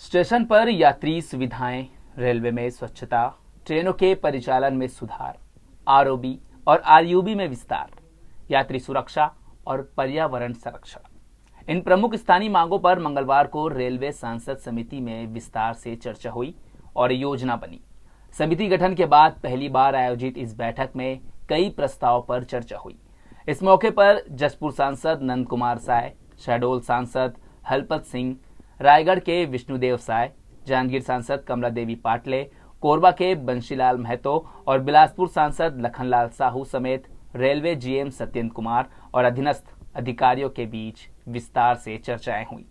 Station पर यात्री सुविधाएं, रेलवे में स्वच्छता, ट्रेनों के परिचालन में सुधार, आरओबी और आरयूबी में विस्तार, यात्री सुरक्षा और पर्यावरण संरक्षण। इन प्रमुख स्थानीय मांगों पर मंगलवार को रेलवे सांसद समिति में विस्तार से चर्चा हुई और योजना बनी। समिति गठन के बाद पहली बार आयोजित इस बैठक में कई प्रस्ताव पर चर्चा हुई। इस मौके पर जसपुर सांसद नंद कुमार साय, शहडोल सांसद हलपत सिंह, रायगढ़ के विष्णुदेव साय, जांजगीर सांसद कमला देवी पाटले, कोरबा के बंशीलाल महतो और बिलासपुर सांसद लखनलाल साहू समेत रेलवे जीएम सत्येंद्र कुमार और अधीनस्थ अधिकारियों के बीच विस्तार से चर्चाएं हुई।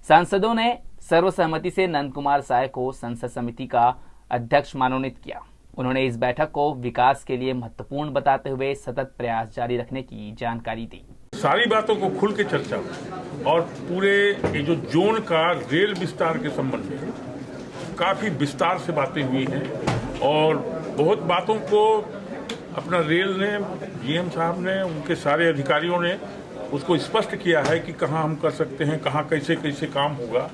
सांसदों ने सर्वसहमति से नंद कुमार साय को संसद समिति का अध्यक्ष मनोनीत किया। उन्होंने इस बैठक को विकास के लिए महत्वपूर्ण बताते हुए सतत प्रयास जारी रखने की जानकारी दी। सारी बातों को खुल के चर्चा हुई और पूरे ये जो जोन का रेल विस्तार के संबंध में काफी विस्तार से बातें हुई हैं और बहुत बातों को अपना रेल ने, जीएम साहब ने, उनके सारे अधिकारियों ने उसको स्पष्ट किया है कि कहाँ हम कर सकते हैं, कहाँ कैसे कैसे काम होगा,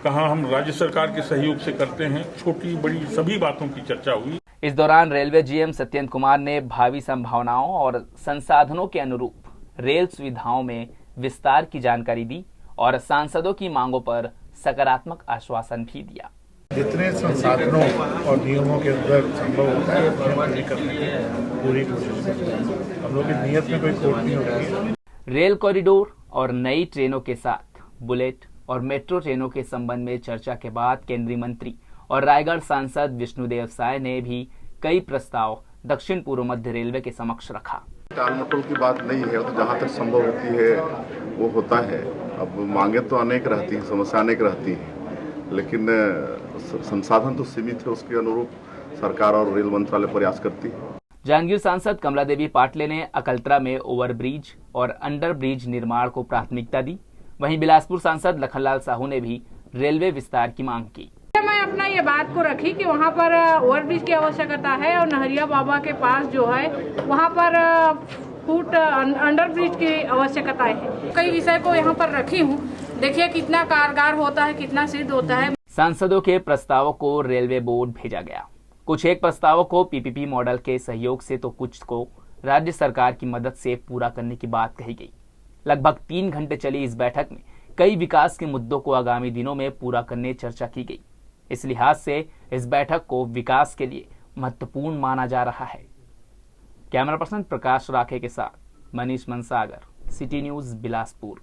कहाँ हम राज्य सरकार के सहयोग से करते हैं। छोटी बड़ी सभी बातों की चर्चा हुई। इस दौरान रेलवे जीएम सत्येंद्र कुमार ने भावी संभावनाओं और संसाधनों के अनुरूप रेल सुविधाओं में विस्तार की जानकारी दी और सांसदों की मांगों पर सकारात्मक आश्वासन भी दिया। जितने संसाधनों और नियमों के अंदर संभव होता है पूरी करने की पूरी कोशिश करते हैं। हम लोग की नीयत में कोई खोट नहीं होती है। रेल कॉरिडोर और नई ट्रेनों के साथ बुलेट और मेट्रो ट्रेनों के संबंध में चर्चा के बाद केंद्रीय मंत्री और रायगढ़ सांसद विष्णुदेव साय ने भी कई प्रस्ताव दक्षिण पूर्व मध्य रेलवे के समक्ष रखा। टाल मटोल की बात नहीं है, तो जहाँ तक संभव होती है वो होता है। अब मांगे तो अनेक रहती है, समस्या अनेक रहती है, लेकिन संसाधन तो सीमित है। उसके अनुरूप सरकार और रेल मंत्रालय प्रयास करती है। जांजगीर सांसद कमला देवी पाटले ने अकलतरा में ओवरब्रिज और अंडर ब्रिज निर्माण को प्राथमिकता दी। वहीं बिलासपुर सांसद लखनलाल साहू ने भी रेलवे विस्तार की मांग की। मैं अपना ये बात को रखी कि वहाँ पर ओवरब्रिज की आवश्यकता है और नहरिया बाबा के पास जो है वहाँ पर फुट अंडर ब्रिज की आवश्यकता है। कई विषय को यहाँ पर रखी हूँ, देखिए कितना कारगर होता है, कितना सिद्ध होता है। सांसदों के प्रस्तावों को रेलवे बोर्ड भेजा गया। कुछ एक प्रस्तावों को पीपीपी मॉडल के सहयोग से तो कुछ को राज्य सरकार की मदद से पूरा करने की बात कही गई। लगभग 3 घंटे चली इस बैठक में कई विकास के मुद्दों को आगामी दिनों में पूरा करने चर्चा की गई। इस लिहाज से इस बैठक को विकास के लिए महत्वपूर्ण माना जा रहा है। कैमरा पर्सन प्रकाश राखे के साथ मनीष मनसागर, सिटी न्यूज, बिलासपुर।